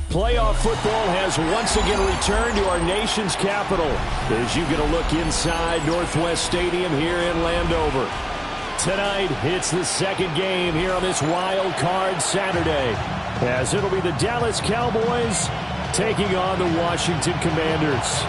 Playoff football has once again returned to our nation's capital as you get a look inside Northwest Stadium here in Landover. Tonight, it's the second game here on this wild card Saturday, as it'll be the Dallas Cowboys taking on the Washington Commanders.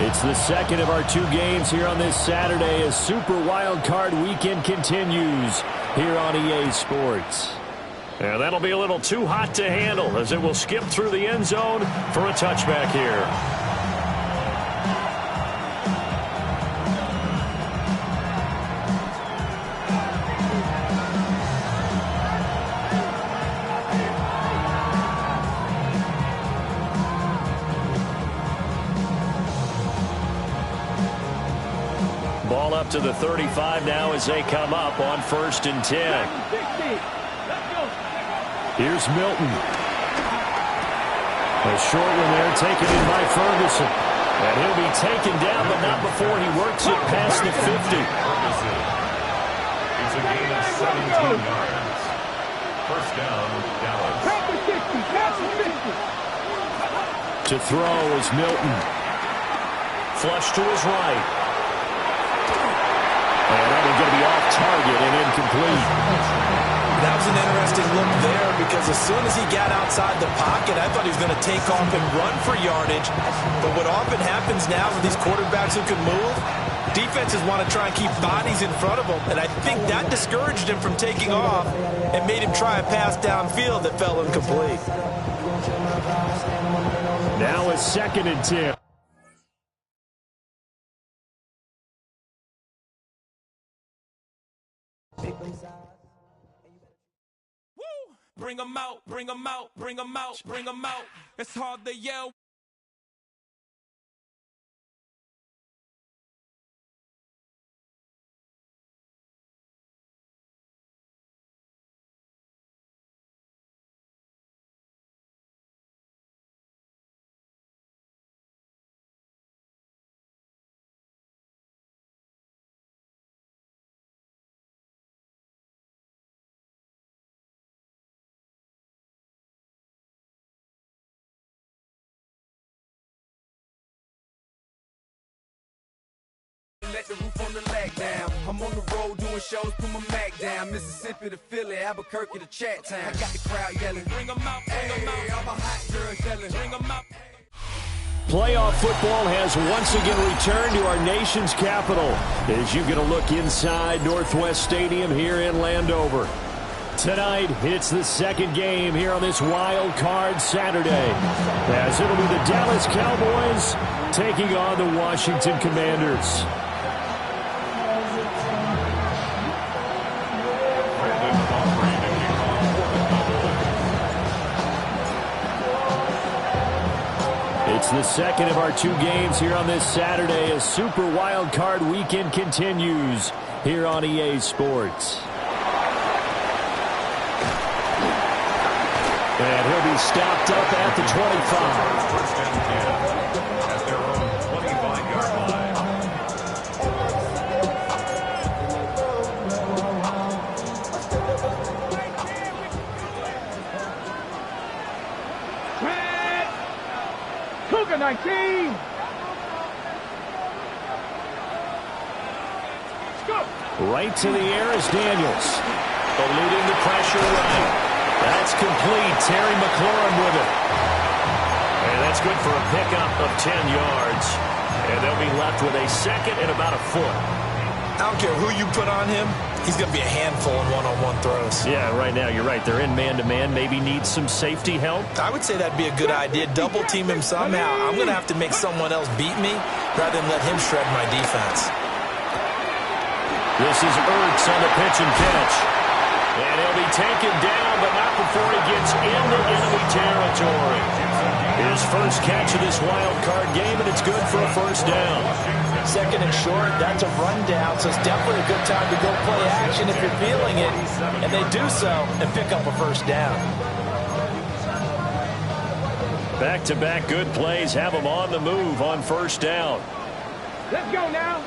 It's the second of our two games here on this Saturday as Super Wild Card Weekend continues here on EA Sports. And that'll be a little too hot to handle as it will skip through the end zone for a touchback here. Ball up to the 35 now as they come up on 1st and 10. Here's Milton. A short one there taken in by Ferguson. And he'll be taken down, but not before he works it past the 50. It's a gain of 17 yards. First down, Dallas. To throw is Milton. Flush to his right. And that one's going to be off target and incomplete. That was an interesting look there because as soon as he got outside the pocket, I thought he was going to take off and run for yardage. But what often happens now with these quarterbacks who can move, defenses want to try and keep bodies in front of them. And I think that discouraged him from taking off and made him try a pass downfield that fell incomplete. Now it's 2nd and 10. Bring them out, bring them out, bring them out, bring them out. It's hard to yell. Let the roof on the lag down. I'm on the road doing shows, put my Mac down. Mississippi to Philly, Albuquerque to Chat Town. I got the crowd yelling, Bring them out, bring them out. all my hot girls yelling, Bring them out. Playoff football has once again returned to our nation's capital as you get a look inside Northwest Stadium here in Landover. Tonight, it's the second game here on this wild card Saturday, as it'll be the Dallas Cowboys taking on the Washington Commanders. It's the second of our two games here on this Saturday as Super Wild Card Weekend continues here on EA Sports. And he'll be stopped up at the 25. First and 10 at their own 25-yard line. Cougar 19. Right to the air is Daniels. Eluding the pressure right. That's complete. Terry McLaurin with it. And that's good for a pickup of 10 yards. And they'll be left with a second and about a foot. I don't care who you put on him, he's going to be a handful in one-on-one throws. Yeah, right now you're right. They're in man-to-man. Maybe needs some safety help. I would say that'd be a good idea. Double team him somehow. I'm going to have to make someone else beat me rather than let him shred my defense. This is Ertz on the pitch and catch. And he'll be taken down, but not before he gets into enemy territory. His first catch of this wild card game, and it's good for a first down. Second and short, that's a rundown, so it's definitely a good time to go play action if you're feeling it. And they do so and pick up a first down. Back-to-back good plays have them on the move on first down. Let's go now.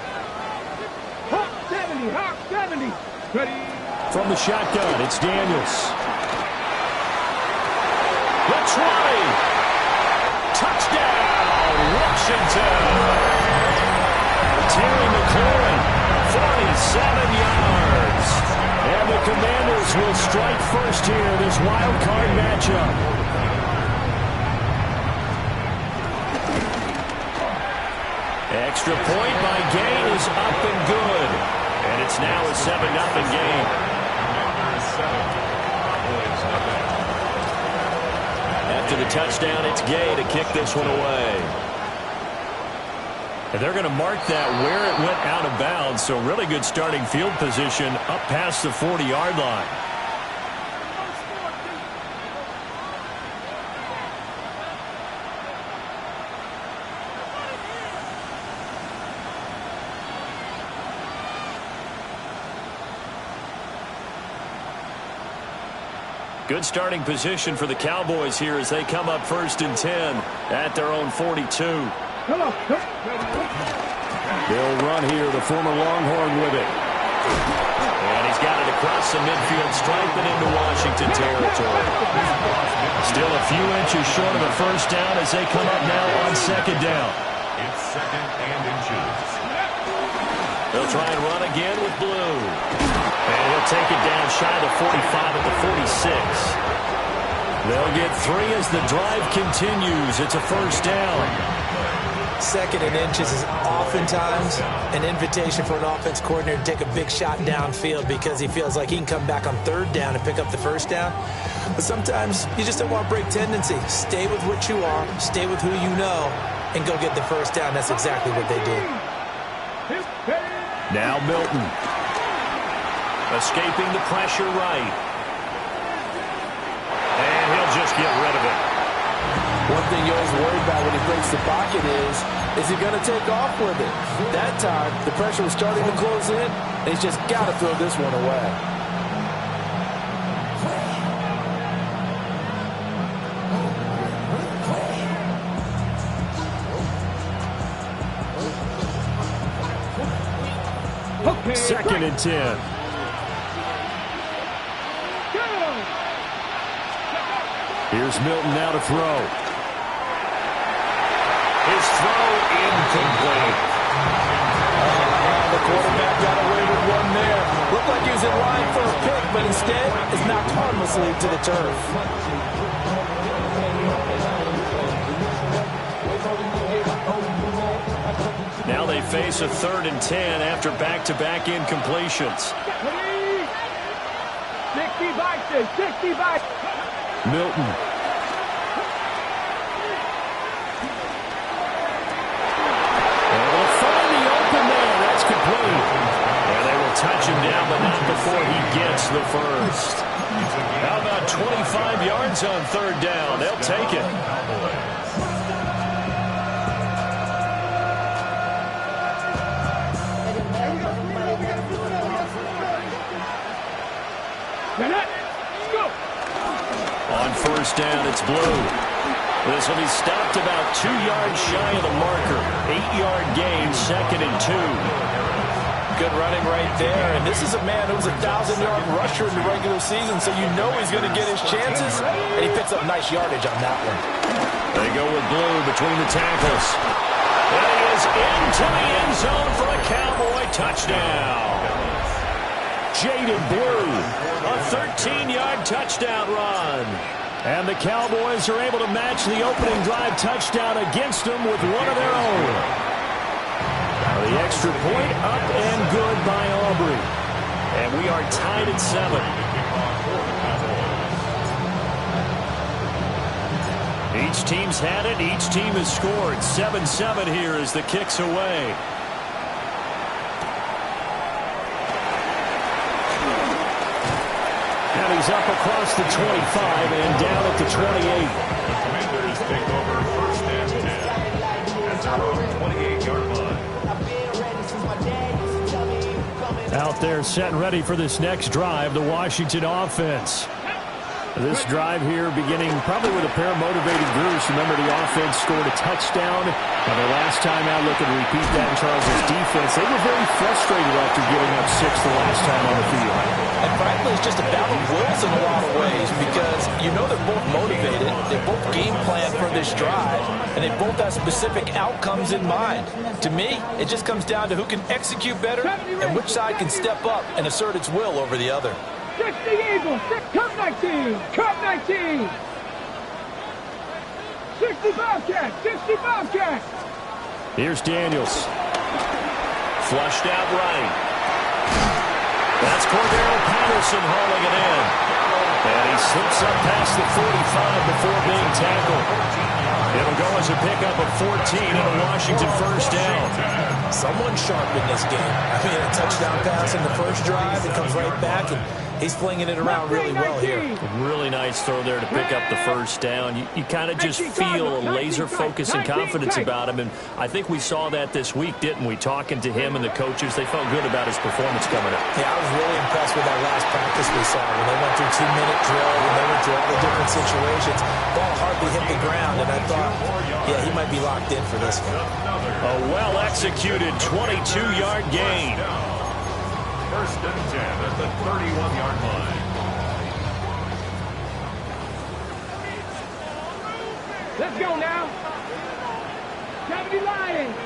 Hawk 70, Hawk 70. Ready? From the shotgun, it's Daniels. Let's run. Touchdown, Washington. Terry McLaurin, 47 yards. And the Commanders will strike first here in this wild card matchup. Extra point by Gain is up and good. And it's now a 7-0 game. After the touchdown, it's Gay to kick this one away. And they're going to mark that where it went out of bounds, so really good starting field position up past the 40-yard line. Good starting position for the Cowboys here as they come up 1st and 10 at their own 42. They'll run here, the former Longhorn with it. And he's got it across the midfield stripe and into Washington territory. Still a few inches short of the first down as they come up now on 2nd down. It's 2nd and inches. They'll try and run again with Blue. And he'll take it down shy of the 45 at the 46. They'll get 3 as the drive continues. It's a first down. 2nd and inches is oftentimes an invitation for an offense coordinator to take a big shot downfield because he feels like he can come back on 3rd down and pick up the first down. But sometimes you just don't want to break tendency. Stay with what you are, stay with who you know, and go get the first down. That's exactly what they did. Now Milton. Escaping the pressure right. And he'll just get rid of it. One thing you always worry about when he breaks the pocket is he going to take off with it? That time, the pressure was starting to close in, and he's just got to throw this one away. Okay, 2nd and 10. Here's Milton now to throw. His throw incomplete. The quarterback got away with one there. Looked like he was in line for a pick, but instead is knocked harmlessly to the turf. Now they face a 3rd and 10 after back-to-back incompletions. 60 Milton. Able to find the open man. That's complete. And they will touch him down, but not before he gets the first. How about 25 yards on 3rd down? They'll take it. On 1st down, it's Blue. This will be stopped about 2 yards shy of the marker. 8-yard gain, 2nd and 2. Good running right there. And this is a man who was a 1,000-yard rusher in the regular season, so you know he's going to get his chances. And he picks up nice yardage on that one. They go with Blue between the tackles. And he is into the end zone for a Cowboy touchdown. Jaden Blue, a 13-yard touchdown run. And the Cowboys are able to match the opening drive touchdown against them with one of their own. The extra point up and good by Aubrey. And we are tied at 7. Each team's had it. Each team has scored. 7-7 here as the kick's away. And he's up across the 25 and down at the 28. The Commanders take over 1st and 10 at their own 28-yard line. Out there set and ready for this next drive, the Washington offense. This drive here beginning probably with a pair of motivated Bruce. Remember, the offense scored a touchdown. And the last time out, looking to repeat that in Charles' defense, they were very frustrated after giving up 6 the last time on the field. And frankly, it's just a battle of wills in a lot of ways because you know they're both motivated. They both game plan for this drive, and they both have specific outcomes in mind. To me, it just comes down to who can execute better and which side can step up and assert its will over the other. 60 Eagles, cut 19, cut 19. 65 cat, 65 cat. Here's Daniels. Flushed out right. That's Cordero Patterson hauling it in. And he slips up past the 45 before being tackled. It'll go as a pickup of 14 and a Washington first down. Someone sharp in this game. I mean, a touchdown pass in the first drive. It comes right back, and he's flinging it around really well here. Really nice throw there to pick up the first down. You kind of just feel a laser focus and confidence about him, and I think we saw that this week, didn't we? Talking to him and the coaches, they felt good about his performance coming up. Yeah, I was really impressed with that last practice we saw when they went through 2-minute drill, when they went through all the different situations. Ball hardly hit the ground, and I thought, yeah, he might be locked in for this one. A well-executed 22-yard gain. First and 10 at the 31-yard line. Let's go now. 70 Lions.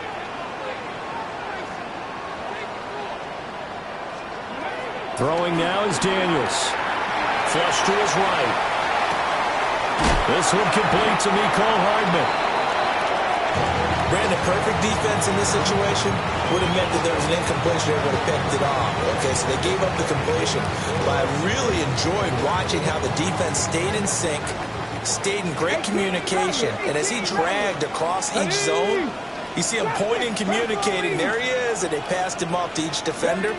Throwing now is Daniels. Flush to his right. This one complete to Mecole Hardman. Brandon, perfect defense in this situation would have meant that there was an incompletion. They would have picked it off. Okay, so they gave up the completion. But I really enjoyed watching how the defense stayed in sync, stayed in great communication. And as he dragged across each zone, you see him pointing, communicating. There he is, and they passed him off to each defender.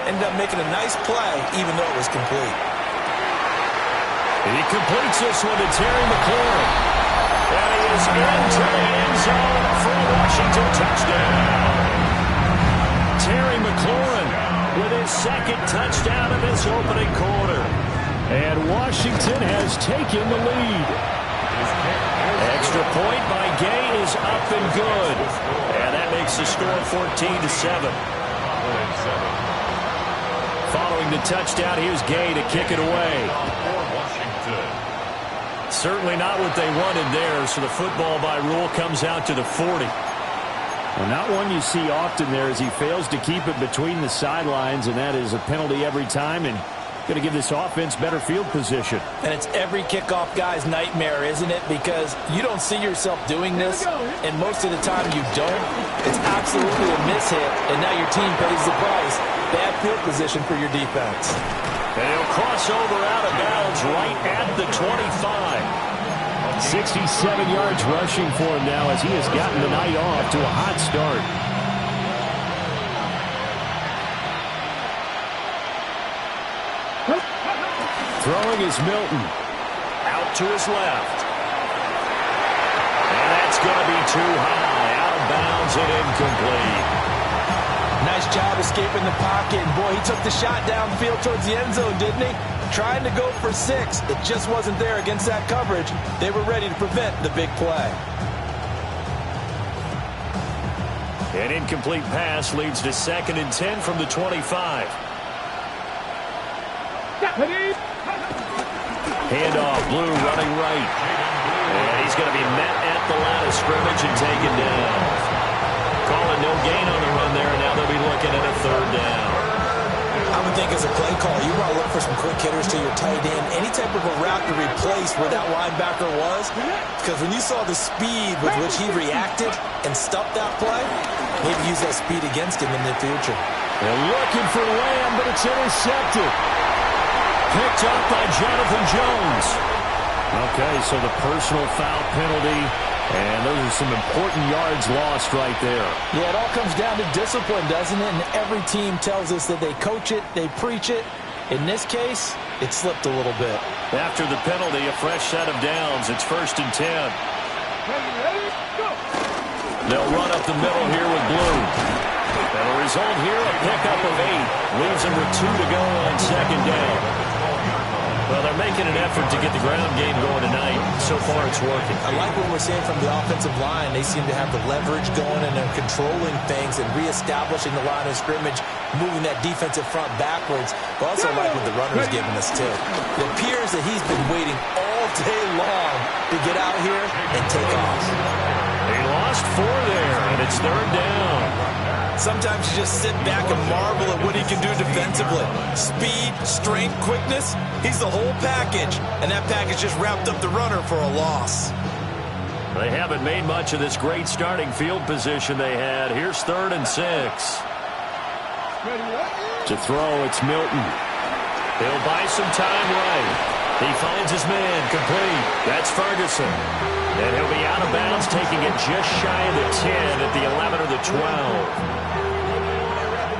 Ended up making a nice play, even though it was complete. He completes this one to Terry McLaurin. And he is into the end zone for a Washington touchdown. Terry McLaurin with his second touchdown of this opening quarter. And Washington has taken the lead. Extra point by Gay is up and good. And that makes the score 14-7. Following the touchdown, here's Gay to kick it away. Certainly not what they wanted there, so the football by rule comes out to the 40. Well, not one you see often there as he fails to keep it between the sidelines, and that is a penalty every time, and going to give this offense better field position. And it's every kickoff guy's nightmare, isn't it? Because you don't see yourself doing this, and most of the time you don't. It's absolutely a mishit, and now your team pays the price. Bad field position for your defense. And he'll cross over out of bounds right at the 25. 67 yards rushing for him now as he has gotten the night off to a hot start. Throwing is Milton. Out to his left. And that's going to be too high. Out of bounds and incomplete. Nice job escaping the pocket. And boy, he took the shot downfield towards the end zone, didn't he? Trying to go for 6. It just wasn't there against that coverage. They were ready to prevent the big play. An incomplete pass leads to 2nd and 10 from the 25. Handoff, Blue running right. And he's going to be met at the line of scrimmage and taken down. Calling no gain on the run there, and now they'll be looking at a 3rd down. I would think as a play call, you want to look for some quick hitters to your tight end. Any type of a route to replace where that linebacker was. Because when you saw the speed with which he reacted and stuffed that play, maybe use that speed against him in the future. They're looking for Lamb, but it's intercepted. Picked up by Jonathan Jones. Okay, so the personal foul penalty. And those are some important yards lost right there. Yeah, it all comes down to discipline, doesn't it? And every team tells us that they coach it, they preach it. In this case, it slipped a little bit. After the penalty, a fresh set of downs. It's 1st and 10. They'll run up the middle here with Blue. That'll result here, a pickup of 8. Leaves them with 2 to go on second down. Well, they're making an effort to get the ground game going tonight. So far, it's working. I like what we're seeing from the offensive line. They seem to have the leverage going, and they're controlling things and reestablishing the line of scrimmage, moving that defensive front backwards. But also like what the runner's giving us, too. It appears that he's been waiting all day long to get out here and take off. He lost 4 there, and it's third down. Sometimes you just sit back and marvel at what he can do defensively. Speed, strength, quickness, he's the whole package. And that package just wrapped up the runner for a loss. They haven't made much of this great starting field position they had. Here's 3rd and 6. To throw, it's Milton. He'll buy some time right. He finds his man complete. That's Ferguson. And he'll be out of bounds, taking it just shy of the 10 at the 11 or the 12.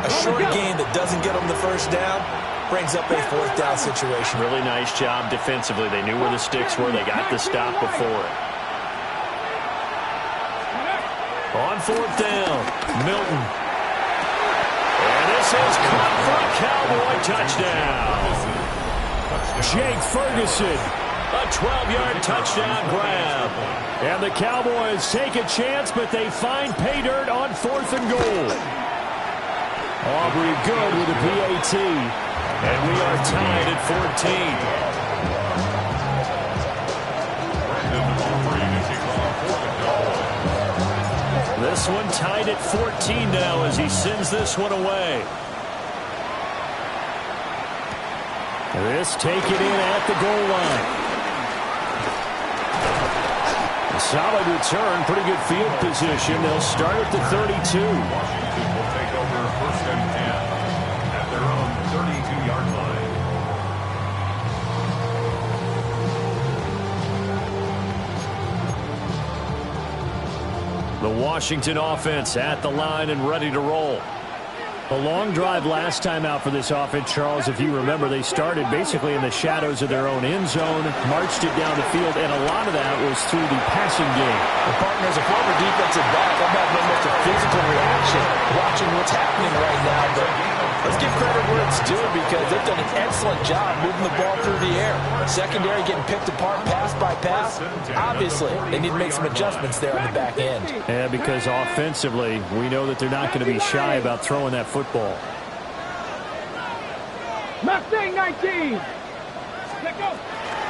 A short gain that doesn't get them the first down brings up a 4th down situation. Really nice job defensively. They knew where the sticks were. They got the stop before it. On 4th down, Milton. And this is caught for a Cowboy touchdown. Jake Ferguson, a 12-yard touchdown grab. And the Cowboys take a chance, but they find pay dirt on 4th and goal. Aubrey good with a PAT. And we are tied at 14. This one tied at 14 now as he sends this one away. This taken in at the goal line. A solid return, pretty good field position. They'll start at the 32. Washington will take over 1st and 10 at their own 32-yard line. The Washington offense at the line and ready to roll. A long drive last time out for this offense, Charles. If you remember, they started basically in the shadows of their own end zone, marched it down the field, and a lot of that was through the passing game. The partner, as a former defensive back, I'm having almost a physical reaction watching what's happening right now. But let's give credit where it's due because they've done an excellent job moving the ball through the air. Secondary getting picked apart pass by pass. Obviously, they need to make some adjustments there on the back end. Yeah, because offensively, we know that they're not going to be shy about throwing that football. Mustang 19.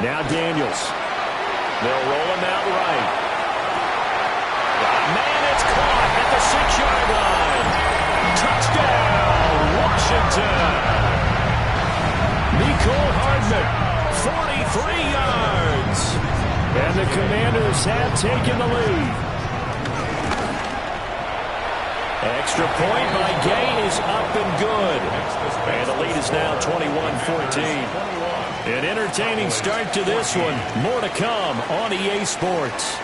Now Daniels. They'll roll him out right. Man, it's caught at the 6-yard line. Touchdown, Washington. Nicole Hardman, 43 yards. And the Commanders have taken the lead. Extra point by Gay is up and good. And the lead is now 21-14. An entertaining start to this one. More to come on EA Sports.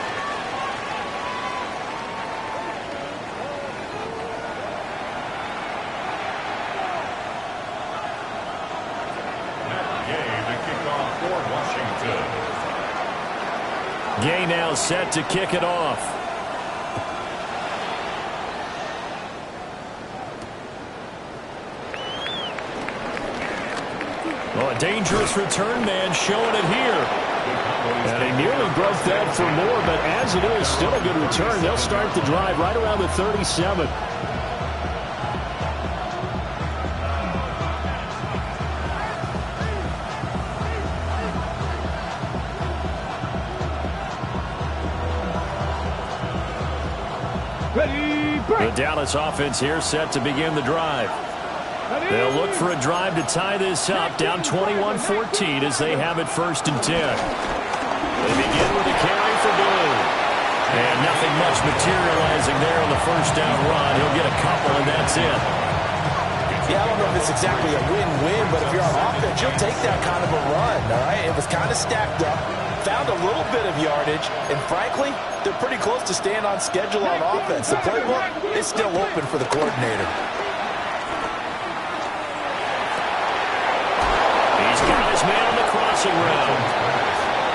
Gay now set to kick it off. Well, a dangerous return man showing it here. And he nearly broke that for more, but as it is, still a good return. They'll start the drive right around the 37. The Dallas offense here set to begin the drive. They'll look for a drive to tie this up, down 21-14 as they have it 1st and 10. They begin with a carry for Blue. And nothing much materializing there on the 1st down run. He'll get a couple, and that's it. Yeah, I don't know if it's exactly a win-win, but if you're on offense, you'll take that kind of a run, all right? It was kind of stacked up, found a little bit of yardage, and frankly, they're pretty close to staying on schedule on offense. The playbook is still open for the coordinator. He's got his man on the crossing route.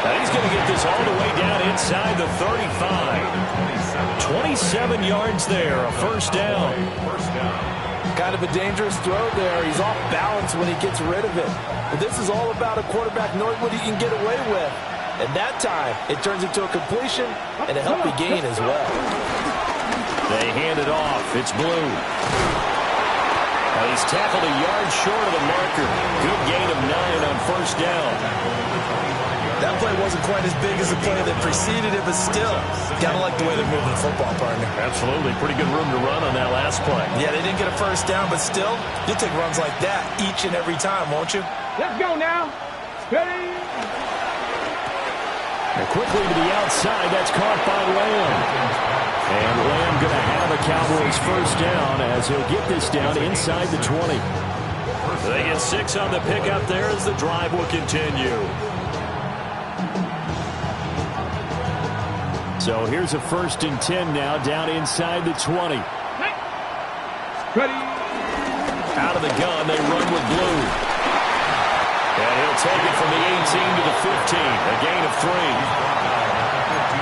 Now he's going to get this all the way down inside the 35. 27 yards there, a 1st down. Got kind of a dangerous throw there. He's off balance when he gets rid of it. But this is all about a quarterback knowing what he can get away with. And that time, it turns into a completion and a healthy gain as well. They hand it off. It's Blue. He's tackled a yard short of the marker. Good gain of 9 on first down. That play wasn't quite as big as the play that preceded it, but still, gotta like the way they're moving the football, partner. Absolutely. Pretty good room to run on that last play. Yeah, they didn't get a first down, but still, you'll take runs like that each and every time, won't you? Let's go now. Ready? And quickly to the outside. That's caught by Lamb. And Lamb going to have a Cowboys first down as he'll get this down inside the 20. They get 6 on the pickup there as the drive will continue. So here's a 1st and 10 now down inside the 20. Ready? Out of the gun, they run with Blue. And he'll take it from the 18 to the 15, a gain of 3.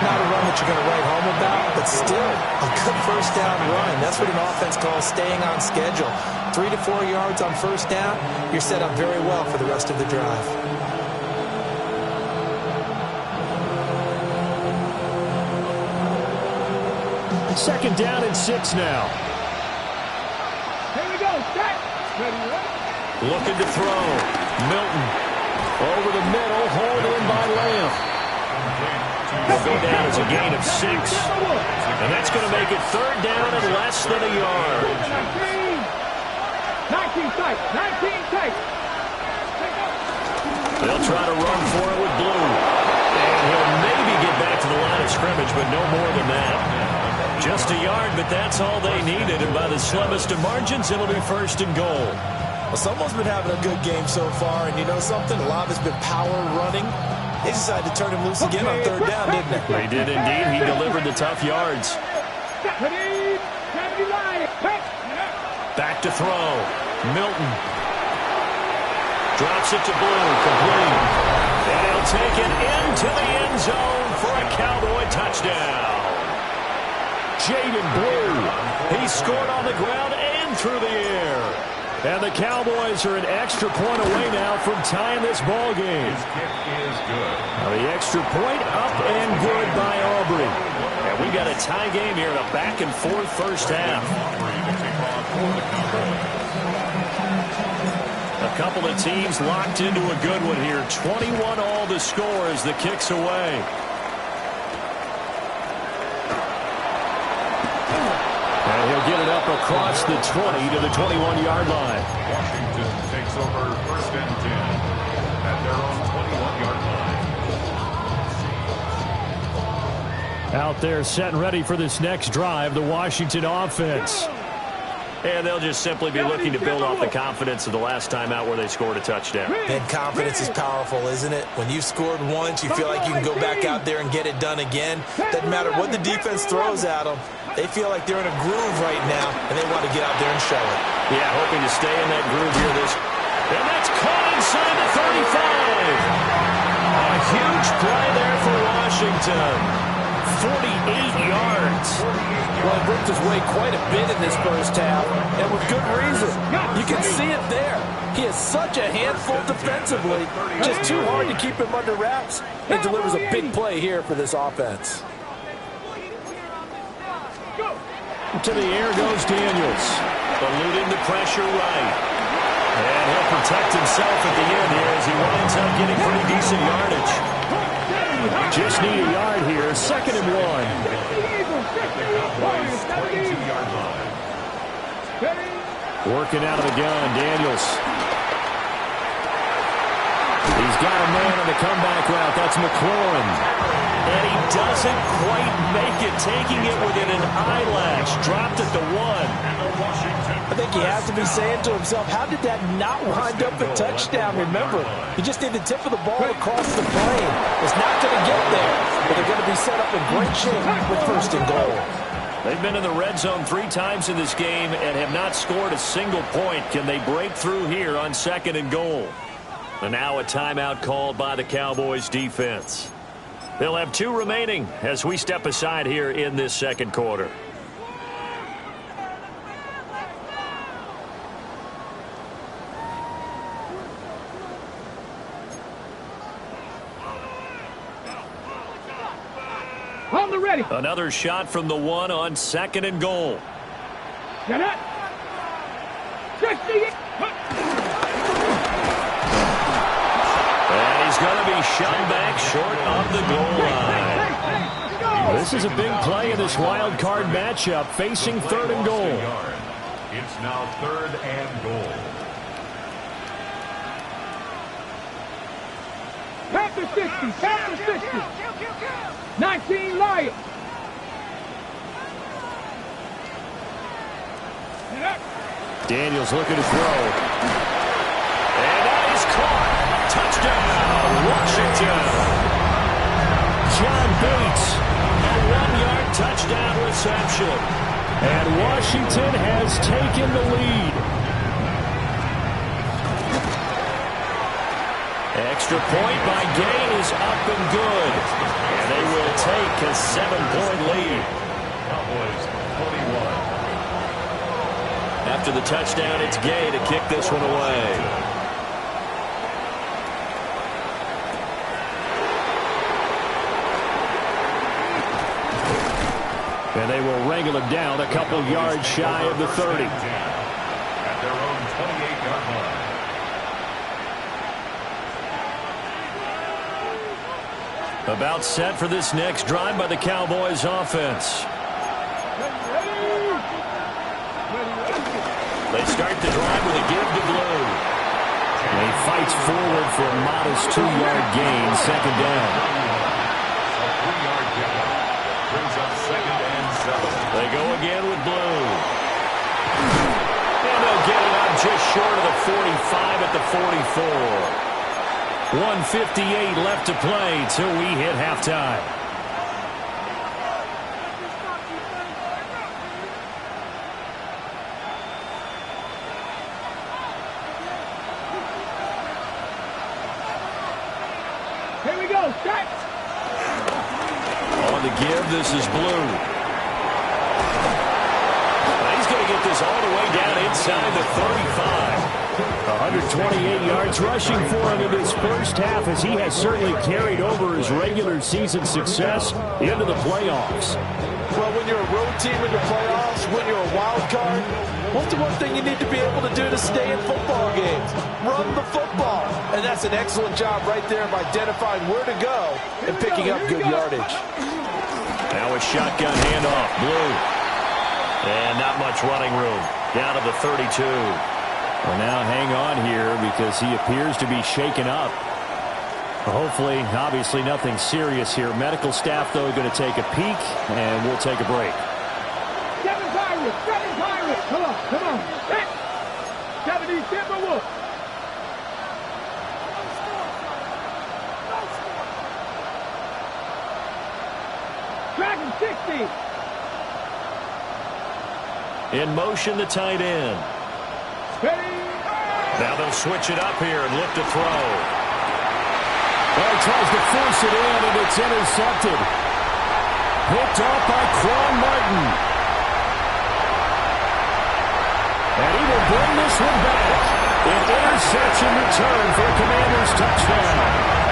Not a run that you're going to write home about, but still a good first down run. That's what an offense calls staying on schedule. 3 to 4 yards on first down, you're set up very well for the rest of the drive. Second down and 6 now. Here we go. Set. Ready? Looking to throw. Milton over the middle, hauled in by Lamb. Will go down as a gain of 6. And that's going to make it 3rd down and less than a yard. 19 tight. 19 tight. They'll try to run for it with Blue. And he'll maybe get back to the line of scrimmage, but no more than that. Just a yard, but that's all they needed. And by the slimmest of margins, it'll be 1st and goal. Well, someone's been having a good game so far, and you know something? A lot of it's been power running. They decided to turn him loose again on 3rd down, didn't they? They did indeed. He delivered the tough yards. Back to throw. Milton. Drops it to Blue. Complete. And he'll take it into the end zone for a Cowboy touchdown. Jaden Blue. He scored on the ground and through the air. And the Cowboys are an extra point away now from tying this ball game. His kick is good. Now the extra point up and good by Aubrey. And we got a tie game here in a back-and-forth first half. A couple of teams locked into a good one here. 21 all the score as the kick's away. And he'll get it up across the 20 to the 21-yard line. Washington takes over 1st and 10 at their own 21-yard line. Out there set and ready for this next drive, the Washington offense. And they'll just simply be looking to build off the confidence of the last time out where they scored a touchdown. And confidence is powerful, isn't it? When you've scored once, you feel like you can go back out there and get it done again. Doesn't matter what the defense throws at them. They feel like they're in a groove right now, and they want to get out there and show it. Yeah, hoping to stay in that groove here this. And that's caught inside the 35. A huge play there for Washington. 48 yards. Well, he worked his way quite a bit in this first half, and with good reason. You can see it there. He is such a handful defensively, just too hard to keep him under wraps, and delivers a big play here for this offense. To the air goes Daniels. Eluding the pressure right. And he'll protect himself at the end here as he winds up getting pretty decent yardage. Just need a yard here. 2nd and 1. Working out of the gun, Daniels. He's got a man on the comeback route. That's McLaurin. And he doesn't quite make it, taking it within an eyelash. Dropped at the 1. I think he has to be saying to himself, how did that not wind up a touchdown? Remember, you just need the tip of the ball across the plane. It's not going to get there, but they're going to be set up in great shape with 1st and goal. They've been in the red zone 3 times in this game and have not scored a single point. Can they break through here on 2nd and goal? And now a timeout called by the Cowboys defense. They'll have 2 remaining as we step aside here in this 2nd quarter. ready. Another shot from the one on 2nd and goal. Get up. 60. And he's going to be shot back short of the goal line. This is a big play in this wild card matchup, facing 3rd and goal. It's now 3rd and goal. Pass the 60. Pass the 60. 19 Lions. Daniels looking to throw. And that is caught. Touchdown, Washington. John Bates, a 1-yard touchdown reception. And Washington has taken the lead. Extra point by Gay is up and good. And they will take a 7-point lead. Cowboys 21. After the touchdown, it's Gay to kick this one away. And they will wrangle him down a couple yards shy of the 30. At their own 28-yard line. About set for this next drive by the Cowboys offense. They start the drive with a give to Blue. And he fights forward for a modest 2-yard gain, 2nd down. A 3-yard gain brings up 2nd and 7. They go again with Blue. And they'll get it up just short of the 45 at the 44. 1:58 left to play till we hit halftime. Here we go. Set. On the give, this is Blue. He's going to get this all the way down inside the 35. 128 yards rushing for him in this first half, as he has certainly carried over his regular season success into the playoffs. Well, when you're a road team in the playoffs, when you're a wild card, what's the one thing you need to be able to do to stay in football games? Run the football. And that's an excellent job right there of identifying where to go and picking up good yardage. Now a shotgun handoff, Blue. And not much running room. Down to the 32. Well, now hang on here because he appears to be shaken up. Hopefully, obviously nothing serious here. Medical staff, though, going to take a peek, and we'll take a break. 7 Pirates. 7 Pirates. Come on. Come on. 70 Timberwolves. Dragon 60. In motion, the tight end. Now they'll switch it up here and look to throw. Well, he tries to force it in, and it's intercepted. Picked off by Quan Martin. And he will bring this one back. An interception return for a Commanders touchdown.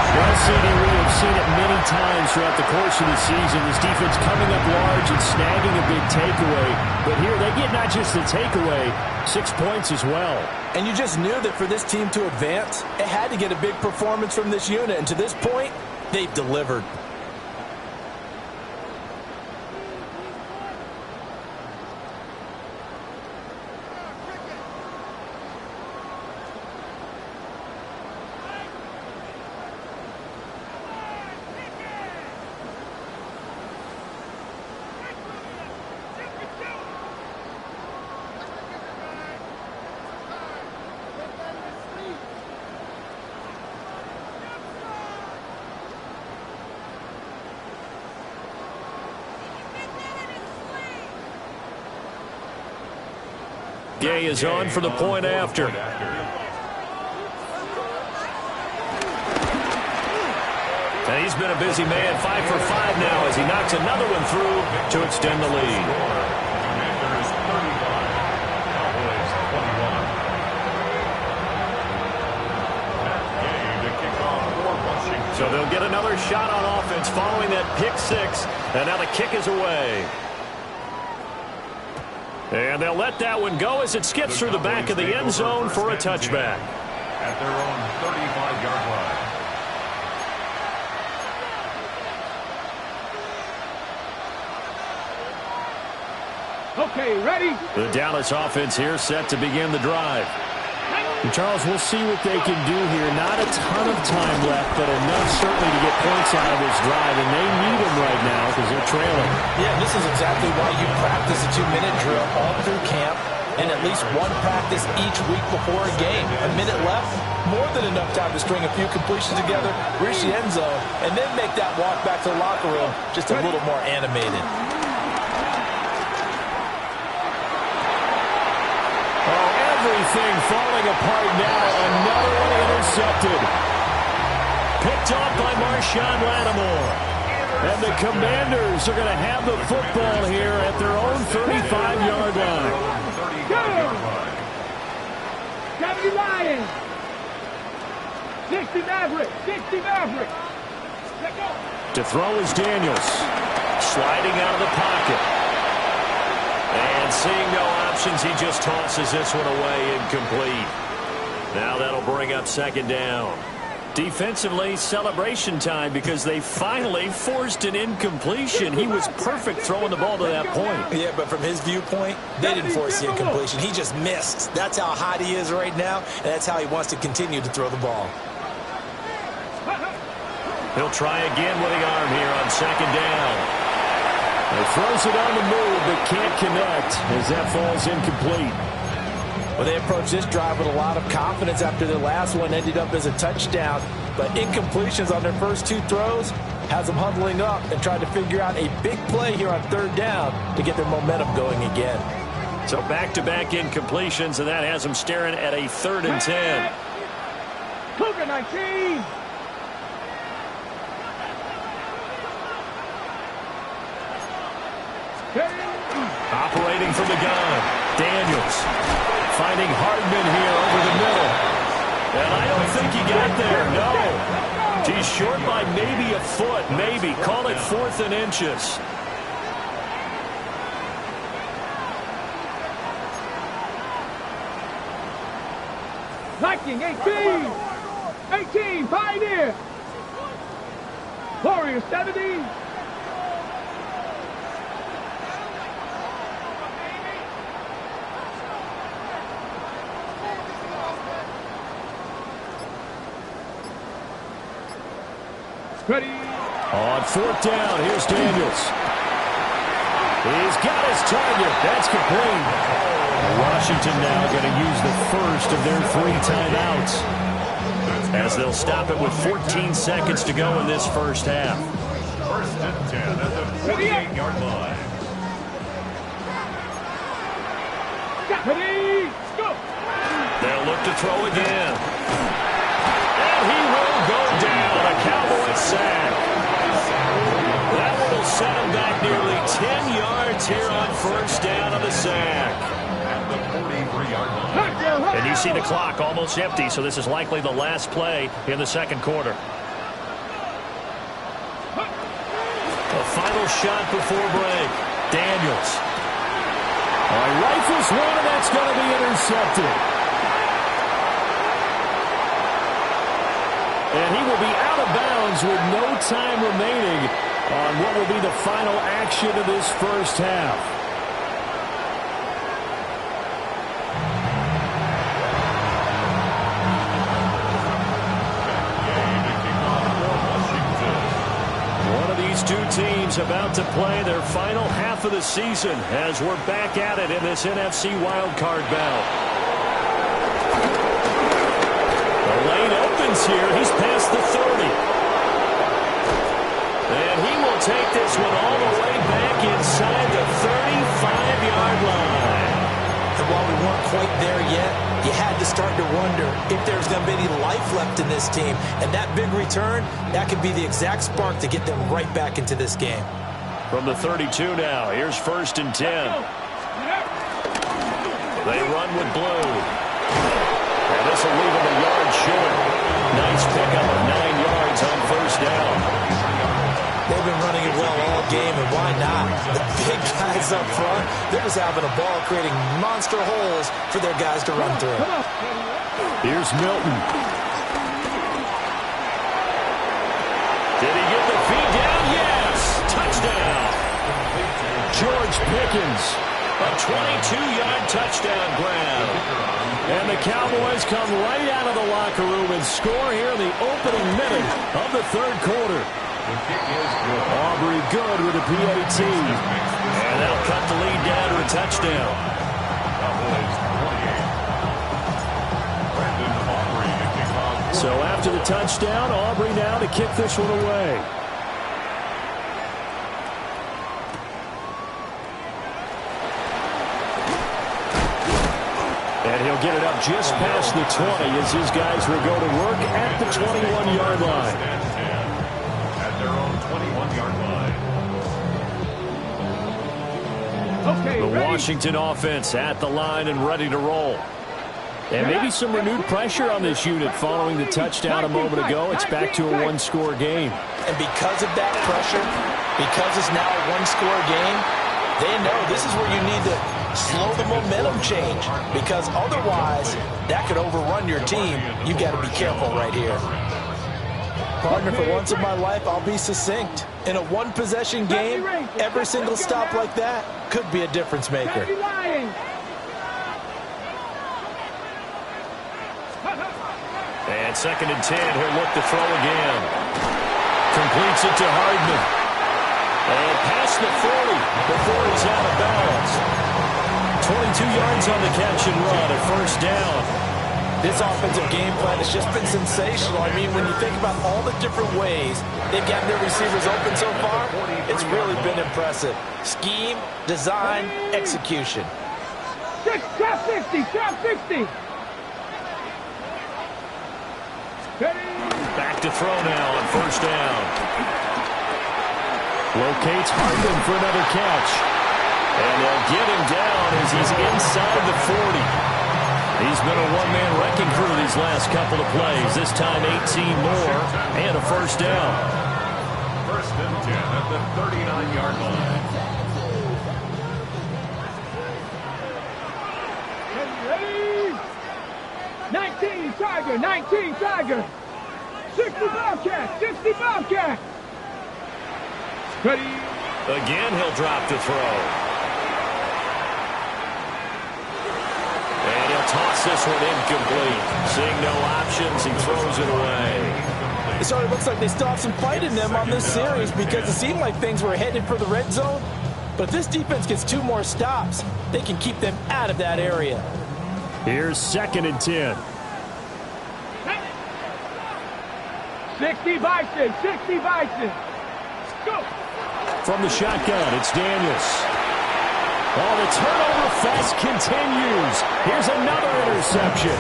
Well, CD, we have seen it many times throughout the course of the season. This defense coming up large and snagging a big takeaway. But here they get not just the takeaway, 6 points as well. And you just knew that for this team to advance, it had to get a big performance from this unit. And to this point, they've delivered. Gay is on for the point after. And he's been a busy man, 5 for 5 now as he knocks another one through to extend the lead. Commanders 35, Cowboys 21. Matt Gay to kick off for Washington. So they'll get another shot on offense following that pick six. And now the kick is away. And they'll let that one go as it skips through the back of the end zone for a touchback. At their own 35-yard line. Okay, ready? The Dallas offense here set to begin the drive. And Charles, we'll see what they can do here. Not a ton of time left, but enough certainly to get points out of this drive, and they need them right now because they're trailing. Yeah, this is exactly why you practice a 2-minute drill all through camp and at least one practice each week before a game. A minute left, more than enough time to string a few completions together, reach the end zone, and then make that walk back to the locker room just a little more animated. Everything falling apart now. Another one intercepted. Picked off by Marshawn Lattimore. And the Commanders are going to have the football here at their own 35-yard line. 35-yard line. 70 Lions. 60 Mavericks. 60 Mavericks. Let go. To throw is Daniels. Sliding out of the pocket. And seeing no options, he just tosses this one away, incomplete. Now that'll bring up second down. Defensively, celebration time because they finally forced an incompletion. He was perfect throwing the ball to that point. Yeah, but from his viewpoint, they didn't force the incompletion. He just missed. That's how hot he is right now, and that's how he wants to continue to throw the ball. He'll try again with the arm here on second down. He throws it on the move, but can't connect as that falls incomplete. Well, they approached this drive with a lot of confidence after their last one ended up as a touchdown. But incompletions on their first two throws has them huddling up and trying to figure out a big play here on third down to get their momentum going again. So back-to-back incompletions, and that has them staring at a 3rd and 10. Cougar 19. Operating from the gun, Daniels finding Hardman here over the middle. And I don't think he got there, no. He's short by maybe a foot, maybe. Call it 4th and inches. Viking 18. 18, Pioneer. Warrior 70. Ready. On 4th down, here's Daniels. He's got his target. That's complete. Washington now going to use the first of their 3 timeouts as they'll stop it with 14 seconds to go in this first half. 1st and 10 at the 48-yard line. Ready. Go. They'll look to throw again. And he will go down. A Cowboys sack. That one will set him back nearly 10 yards here on 1st down of the sack. At the 43-yard line. And you see the clock almost empty, so this is likely the last play in the second quarter. A final shot before break. Daniels. Rifles one, and that's going to be intercepted. And he will be out of bounds with no time remaining on what will be the final action of this first half. One of these two teams about to play their final half of the season as we're back at it in this NFC wildcard bout. The lane opens here. He's past the 30. And he will take this one all the way back inside the 35-yard line. And while we weren't quite there yet, you had to start to wonder if there's going to be any life left in this team. And that big return, that could be the exact spark to get them right back into this game. From the 32 now, here's 1st and 10. They run with blue. And this will leave him a yard short. Nice pickup of 9 yards yards on first down. They've been running it well all game, and why not? The big guys up front, they're just having a ball, creating monster holes for their guys to run through. Here's Milton. Did he get the feed down? Yes! Touchdown! George Pickens, a 22-yard touchdown grab. And the Cowboys come right out of the locker room and score here in the opening minute of the third quarter. Aubrey good with a PAT. And that'll cut the lead down to a touchdown. So after the touchdown, Aubrey now to kick this one away. And he'll get it up just past the 20 as his guys will go to work at the 21-yard line. At their own 21-yard line. Okay, The ready? Washington offense at the line and ready to roll. And maybe some renewed pressure on this unit following the touchdown a moment ago. It's back to a one-score game. And because of that pressure, because it's now a one-score game, they know this is where you need to slow the momentum change, because otherwise that could overrun your team. You've got to be careful right here. Partner, for once in my life, I'll be succinct. In a one-possession game, every single stop like that could be a difference maker. And 2nd and 10, he'll look to throw again. Completes it to Hardman. And past the 40 before he's out of bounds. 22 yards on the catch and run at first down. This offensive game plan has just been sensational. I mean, when you think about all the different ways they've gotten their receivers open so far, it's really been impressive. Scheme, design, execution. Top 60, top 60. Back to throw now on first down. Locates Hardman for another catch. And they'll get him down as he's inside the 40. He's been a one-man wrecking crew these last couple of plays. This time 18 more and a first down. 1st and 10 at the 39-yard line. Ready? 19 Tiger, 19 Tiger. 60 Bobcat, 60 Bobcat. Ready? Again, he'll drop the throw. And he'll toss this one incomplete. Seeing no options, he throws it away. It sort of looks like they still have some fight in them on this series, because it seemed like things were headed for the red zone. But if this defense gets 2 more stops, they can keep them out of that area. Here's 2nd and 10. 60 Bison, 60 Bison. Go. From the shotgun, it's Daniels. Oh, the turnover fest continues. Here's another interception.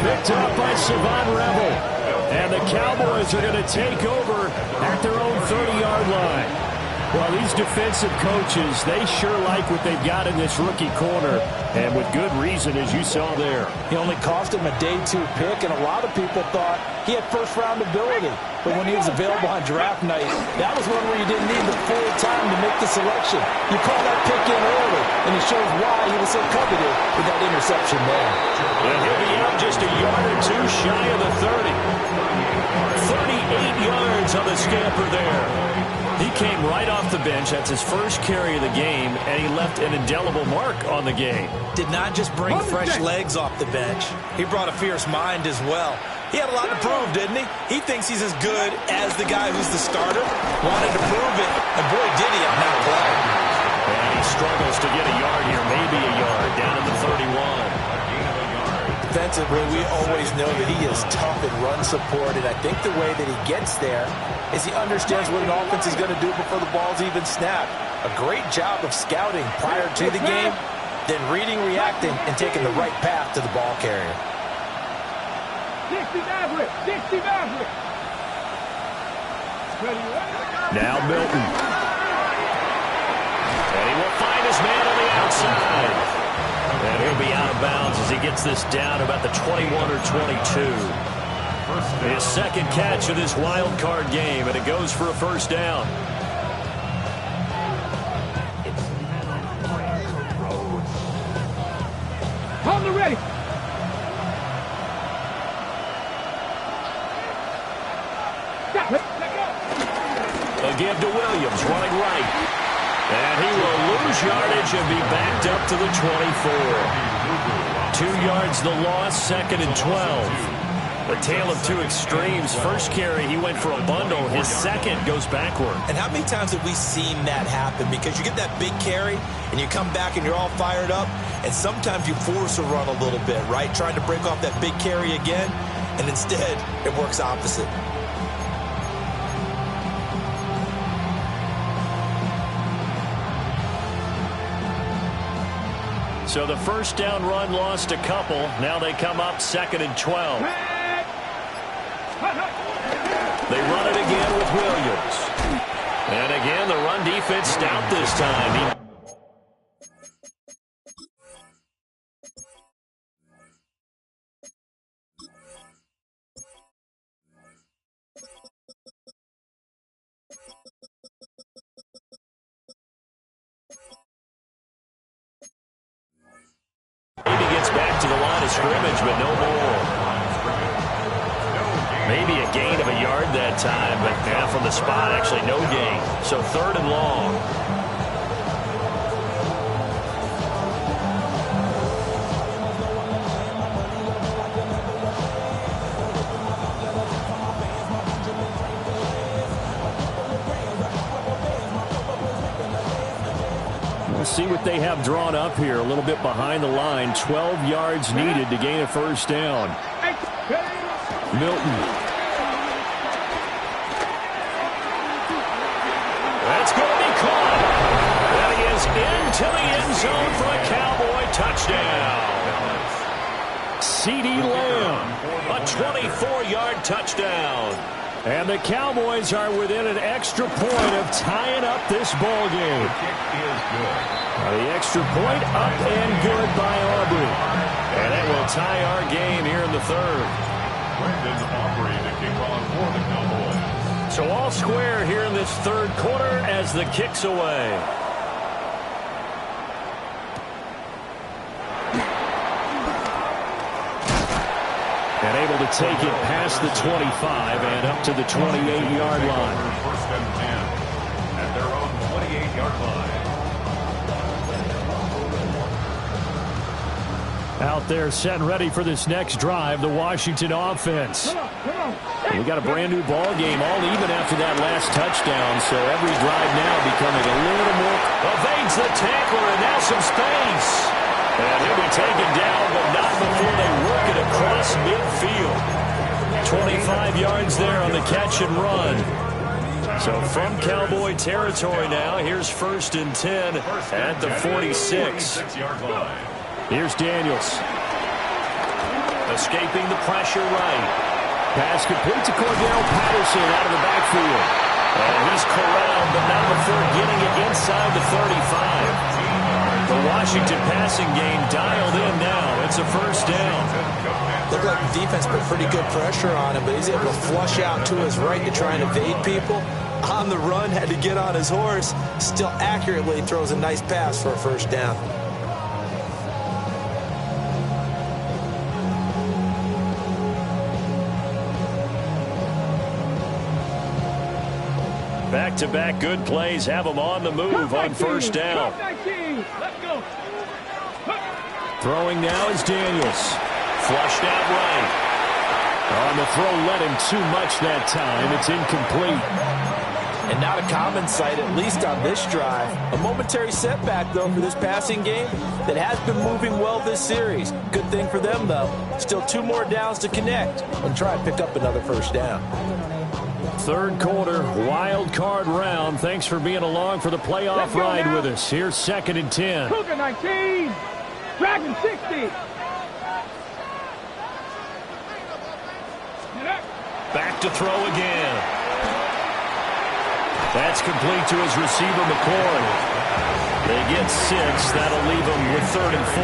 Picked up by Savon Rebel. And the Cowboys are going to take over at their own 30-yard line. Well, these defensive coaches, they sure like what they've got in this rookie corner, and with good reason, as you saw there. He only cost him a day 2 pick, and a lot of people thought he had first-round ability. But when he was available on draft night, that was one where you didn't need the full time to make the selection. You call that pick in early, and it shows why he was so coveted with that interception there. And he'll be out just a yard or two shy of the 30. 38 yards on the scamper there. He came right off the bench. That's his first carry of the game, and he left an indelible mark on the game. Did not just bring fresh legs off the bench. He brought a fierce mind as well. He had a lot to prove, didn't he? He thinks he's as good as the guy who's the starter. Wanted to prove it, and boy, did he on that play. And he struggles to get a yard here, maybe a yard, down at the 31. Defensively, we always know that he is tough and run support, and I think the way that he gets there is he understands what an offense is going to do before the ball's even snapped. A great job of scouting prior to the game, then reading, reacting, and taking the right path to the ball carrier. 60 Maverick, 60 Maverick. Now Milton. And he will find his man on the outside. And he'll be out of bounds as he gets this down about the 21 or 22. His second catch of this wild card game, and it goes for a first down. Hold the ready. Stop it. Let go. A give to Williams, running right. And he will lose yardage and be backed up to the 24. 2 yards the loss, second and 12. A tale of two extremes. First carry, he went for a bundle. His second goes backward. And how many times have we seen that happen? Because you get that big carry, and you come back and you're all fired up, and sometimes you force a run a little bit, right? Trying to break off that big carry again, and instead it works opposite. So the first down run lost a couple. Now they come up second and 12. They run it again with Williams. And again, the run defense stout this time. Maybe gets back to the line of scrimmage, but no more. Maybe a gain of a yard that time, but half on the spot, actually no gain. So third and long. We'll see what they have drawn up here. A little bit behind the line. 12 yards needed to gain a first down. Milton. That's going to be caught. That is into the end zone for a Cowboy touchdown. CeeDee Lamb, a 24-yard touchdown. And the Cowboys are within an extra point of tying up this ball game. The extra point up and good by Aubrey. And it will tie our game here in the third. Brendan Aubrey to kick off for the Cowboys. So all square here in this third quarter as the kick's away. And able to take it past the 25 and up to the 28-yard line. First and 10 at their own 28-yard line. Out there set and ready for this next drive, the Washington offense. We got a brand new ball game, all even after that last touchdown, so every drive now becoming a little more. Evades the tackler, and now some space. And he'll be taken down, but not before they work it across midfield. 25 yards there on the catch and run. So from Cowboy territory now, here's first and 10 at the 46. Here's Daniels. Escaping the pressure right. Pass complete to Cordell Patterson out of the backfield. And he's corralled, but not before getting it inside the 35. The Washington passing game dialed in now. It's a first down. Looked like the defense put pretty good pressure on him, but he's able to flush out to his right to try and evade people. On the run, had to get on his horse. Still accurately throws a nice pass for a first down. Back-to-back good plays have them on the move on first down. Throwing now is Daniels. Flushed out right. On the throw, led him too much that time. It's incomplete. And not a common sight, at least on this drive. A momentary setback, though, for this passing game that has been moving well this series. Good thing for them, though. Still 2 more downs to connect and try and pick up another first down. Third quarter, wild card round. Thanks for being along for the playoff ride with us. Here's second and 10. Cougar 19. Dragon 60. Back to throw again. That's complete to his receiver, McCoy. They get 6. That'll leave them with third and 4.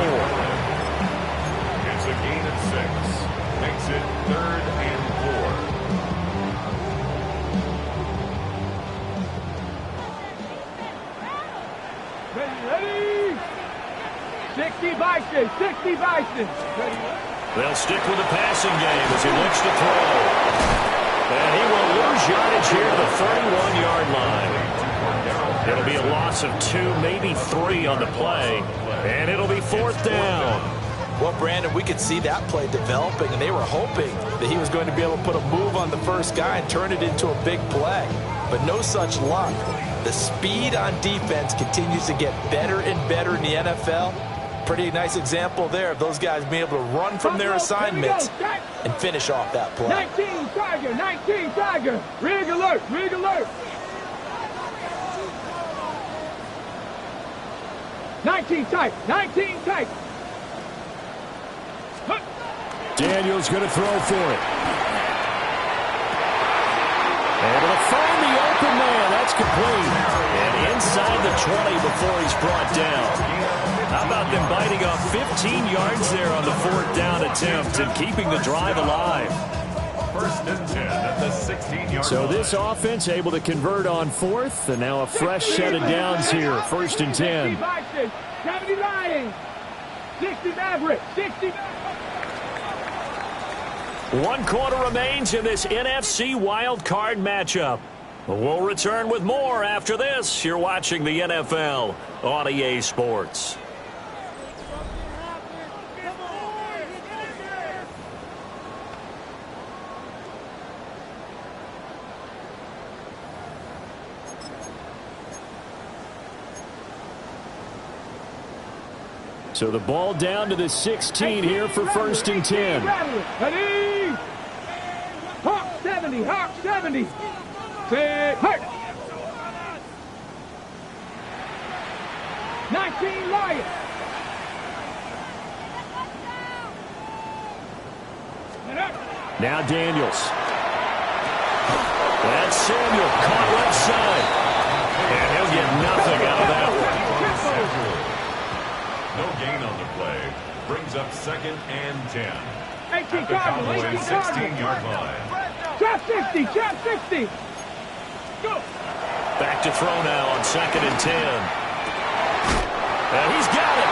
It's a gain of 6. Makes it third and 4. 60 Bison, 60 Bison. They'll stick with the passing game as he looks to throw. And he will lose yardage here to the 31-yard line. It'll be a loss of 2, maybe 3 on the play. And it'll be 4th down. Well, Brandon, we could see that play developing, and they were hoping that he was going to be able to put a move on the first guy and turn it into a big play. But no such luck. The speed on defense continues to get better and better in the NFL. Pretty nice example there of those guys being able to run from their assignments and finish off that play. 19 Tiger, 19 Tiger. Rig alert, rig alert. 19 tight, 19 tight. Daniels going to throw for it. Able to find the open man. That's complete. And inside the 20 before he's brought down. How about them biting off 15 yards there on the 4th down attempt and keeping the drive alive? 1st and 10 at the 16-yard line. So this offense able to convert on 4th, and now a fresh set of downs here. 1st and 10. 60 Bison, 70 Lions, 60 Maverick, 60 1 quarter remains in this NFC wild card matchup. We'll return with more after this. You're watching the NFL on EA Sports. So the ball down to the 16 here for 1st and 10. Ready? Hawk 70, Hawk 70. Say, hurt. 19 Lions. Now Daniels. That's Samuel caught left side. And he'll get nothing out of that one. No gain on the play. Brings up 2nd and 10. 18 At the Cowboys' 16-yard line. Trap 60, trap 60. Go. Back to throw now on 2nd and 10. And he's got it.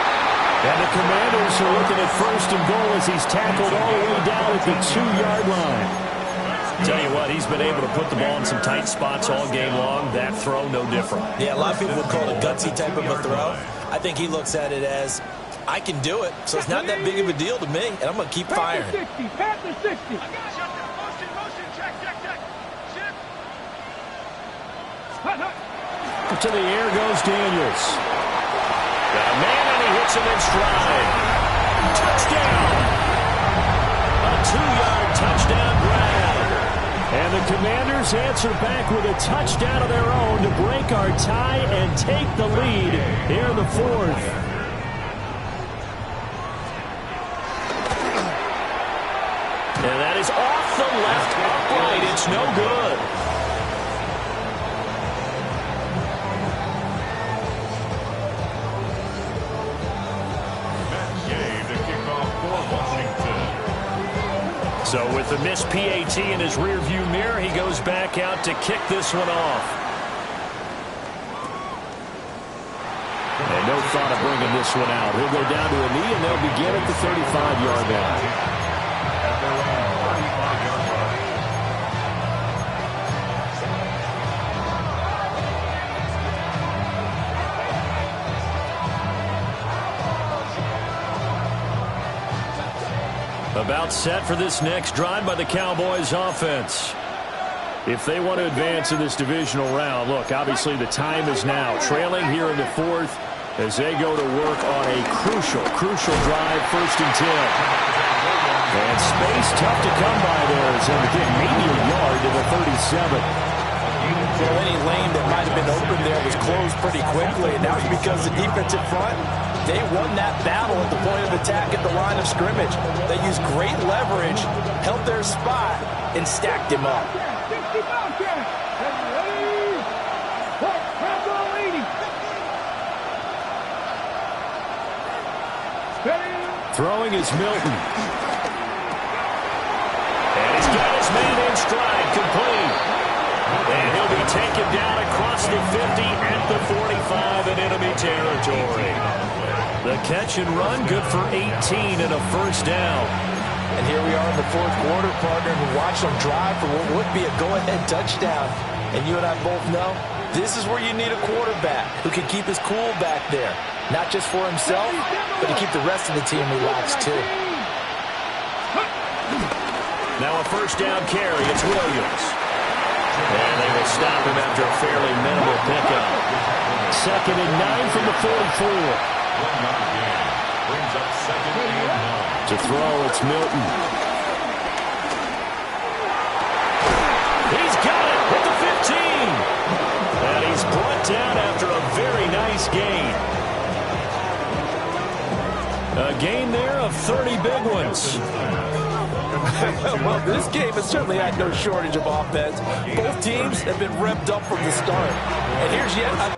And the Commanders are looking at 1st and goal as he's tackled all the way down at the 2-yard line. Tell you what, he's been able to put the ball in some tight spots all game long. That throw, no different. Yeah, a lot of people would call it a gutsy type of a throw. I think he looks at it as, I can do it, so it's not that big of a deal to me, and I'm going to keep firing. Panther 60, Panther 60. To the air goes Daniels. Got a man, and he hits him in stride. Touchdown! A 2-yard touchdown grab. And the Commanders answer back with a touchdown of their own to break our tie and take the lead here in the 4th. And that is off the left upright. It's no good. So with the missed PAT in his rearview mirror, he goes back out to kick this one off. And no thought of bringing this one out. He'll go down to a knee, and they'll begin at the 35-yard line. About set for this next drive by the Cowboys offense. If they want to advance in this divisional round, look, obviously the time is now. Trailing here in the 4th as they go to work on a crucial drive, 1st and 10. And space tough to come by there as they get maybe a yard to the 37. Well, any lane that might have been open there was closed pretty quickly, and that was because the defensive front, they won that battle at the point of attack at the line of scrimmage. They used great leverage, held their spot, and stacked him up. Throwing is Milton. And he's got his man in stride, complete. And he'll be taken down across the 50 at the 45 in enemy territory. The catch and run, good for 18 and a first down. And here we are in the fourth quarter, partner, and watch them drive for what would be a go-ahead touchdown. And you and I both know this is where you need a quarterback who can keep his cool back there. Not just for himself, but to keep the rest of the team relaxed too. Now a first down carry. It's Williams. And they will stop him after a fairly minimal pickup. 2nd and 9 from the 44. 1 yard gain. Brings up 2nd and 9. To throw, it's Milton. He's got it at the 15. And he's brought down after a very nice gain. A gain there of 30 big ones. Well, this game has certainly had no shortage of offense. Both teams have been revved up from the start. And here's yet another.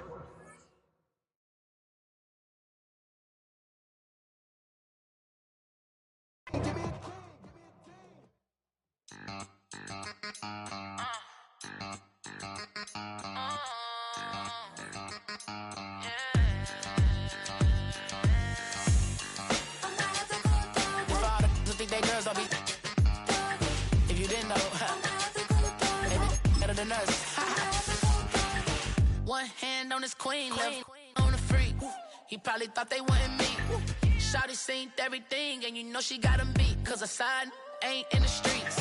One hand on his queen, left on the freak. He probably thought they wanted me. Shawty seen everything, and you know she got him beat. Cause her side ain't in the streets.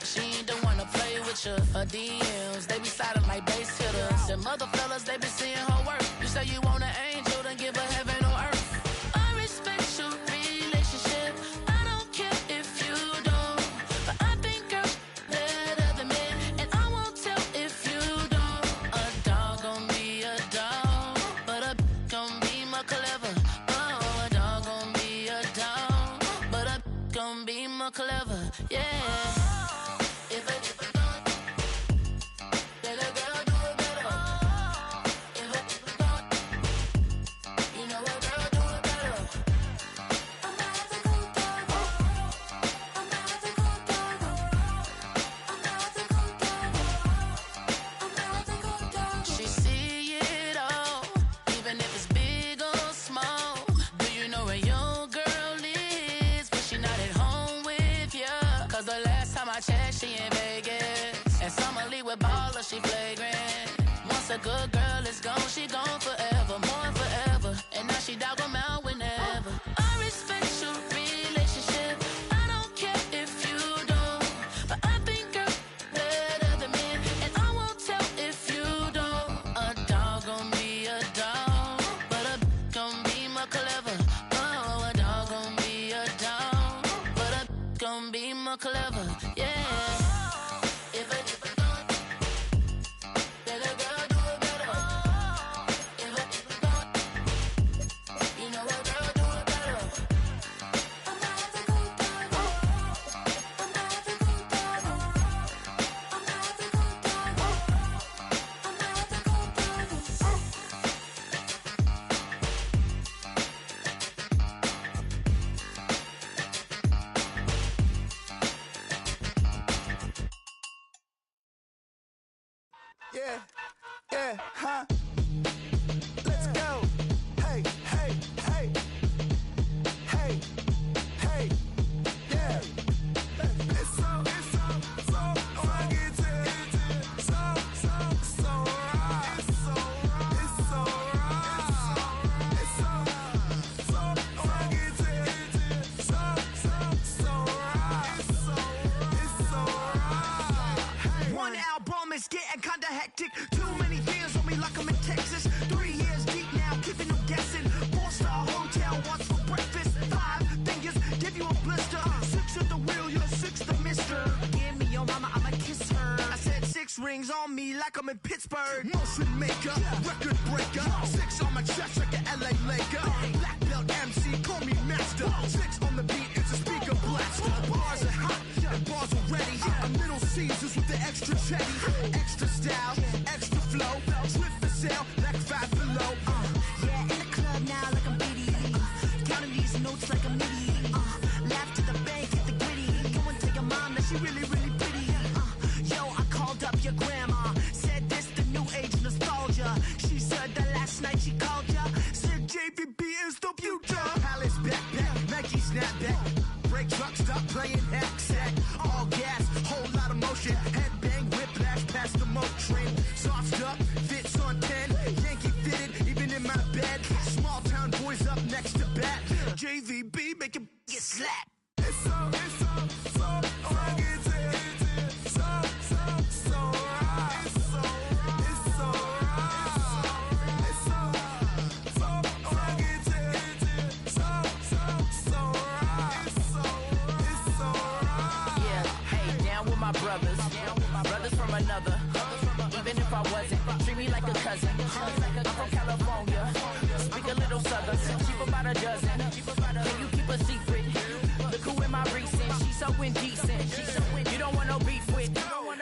She ain't the one to play with you. Her DMs, they be sliding like base hitters. And mother fellas, they be seeing her work. You say you want an angel, then give her heaven on earth. I respect your relationship. I don't care if you don't. But I think girls better than men. And I won't tell if you don't. A dog gon' be a dog, but a gon' be more clever. Oh, a dog gon' be a dog, but a gon' be more clever. Yeah. She flagrant. Once a good girl is gone, she gone forever, more forever. And now she dog 'em out whenever. I respect your relationship. I don't care if you don't. But I think girls better than men. And I won't tell if you don't. A dog gon' be a dog, but a gon' be more clever. Oh, a dog gon' be a dog, but a gon' be more clever. Yeah. Yeah, yeah, huh? Let's go. Hey, hey, hey. Hey, hey, yeah. It's so fucking so right. It's so right. It's so right. It's so fucking so right. One album is getting kinda hectic. Too many years on me like I'm in Texas. 3 years deep now, keeping them guessing. 4-star hotel, what's for breakfast? 5 fingers, give you a blister. 6 at the wheel, you're 6 the mister. Give me your mama, I'ma kiss her. I said 6 rings on me like I'm in Pittsburgh. Motion maker, record breaker. 6 on my chest like an LA Laker. Black belt MC, call me master. 6 on the beat, it's a speaker blaster. Bars are hot, and bars are ready. A Middle Caesars with the extra chetty. Extra style, extra flow. Swift for sale, like 5 below. Yeah, in the club now like I'm BD. Counting these notes like a MIDI. Laugh to the bank, hit the gritty. Go and tell your mom that she really, really pretty. Yo, I called up your grandma. Said this the new age nostalgia. She said that last night she called ya. Said JVB is snap back. Break truck, stop playing hack sack. All gas, whole lot of motion. Head bang, whiplash past the moat train. Sauced up, fits on 10. Yankee fitted, even in my bed. Small town boys up next to bat. JVB, make it get slapped. It's so rugged. Brothers from another. Even if I wasn't, treat me like a cousin. I'm from California, speak a little southern. Cheap about a dozen. Can you keep a secret? Look who in my recent. She's so indecent. You don't want no beef with.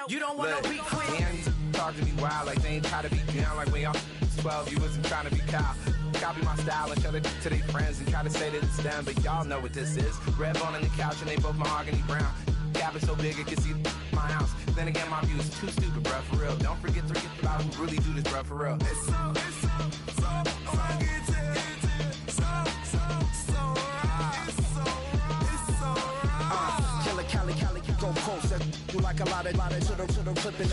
You don't want no beef with. Damn, talk to me wild like they ain't try to be down. Like when y'all 12, you wasn't trying to be Kyle. Copy my style and show it to their friends and try to say that it's them, but y'all know what this is. Red bone on the couch and they both mahogany brown. Gap is so big it can see my house. Then again, my view is too stupid, bruh, for real. Don't forget about who really do this, bruh, for real. It's so Cali, go closer. You like a lot of to the flipping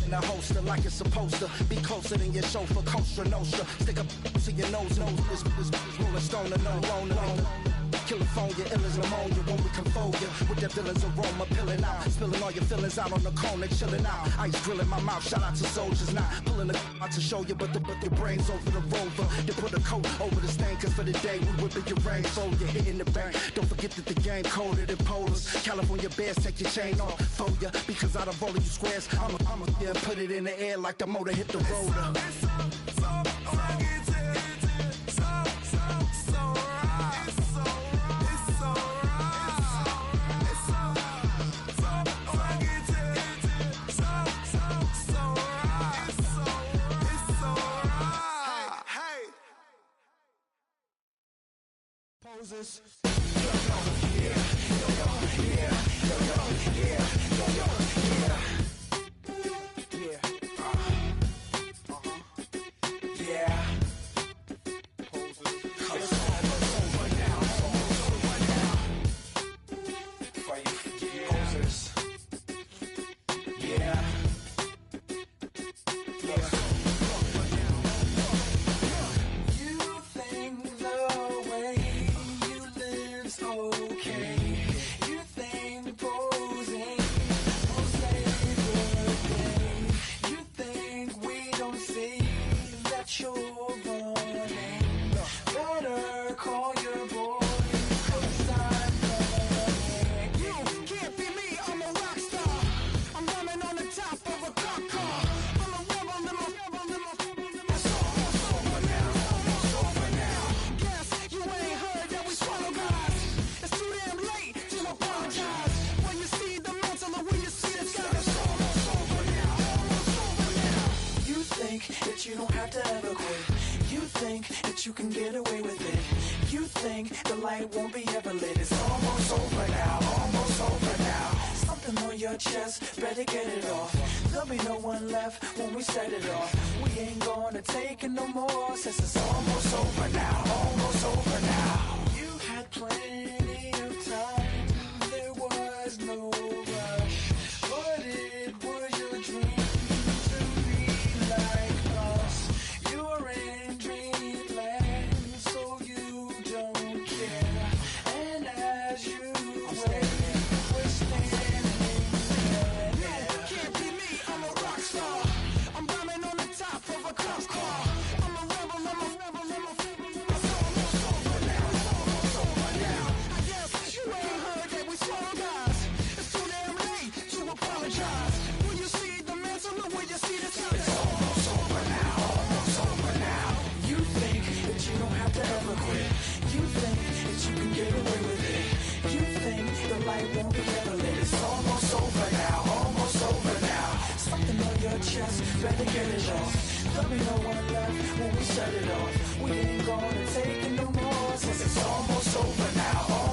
in the holster like it's supposed to be closer than your chauffeur, Costa Nostra. Stick up to your nose, this rolling stone and no. California, ill as pneumonia when we can fold you with the villain's aroma, pilling out, spilling all your feelings out on the corner, chilling out. Ice grilling my mouth, shout out to soldiers, not pulling the out to show you, but your brains over the rover. They put a coat over the stain, cause for the day we whipping your rain, so you're hitting the bank. Don't forget that the game colder than polars. California bears, take your chain off for ya, because out of all of you squares, I'ma yeah, put it in the air like the motor hit the roller. Poses. You don't have to ever quit. You think that you can get away with it. You think the light won't be ever lit. It's almost over now, almost over now. Something on your chest, better get it off. There'll be no one left when we set it off. We ain't gonna take it no more, since it's almost over now, almost over now. You had plenty of time, there was no rush, but it was your dream. Better get it off. There'll be no one left when we set it off. We ain't gonna take it no more, since it's almost over now.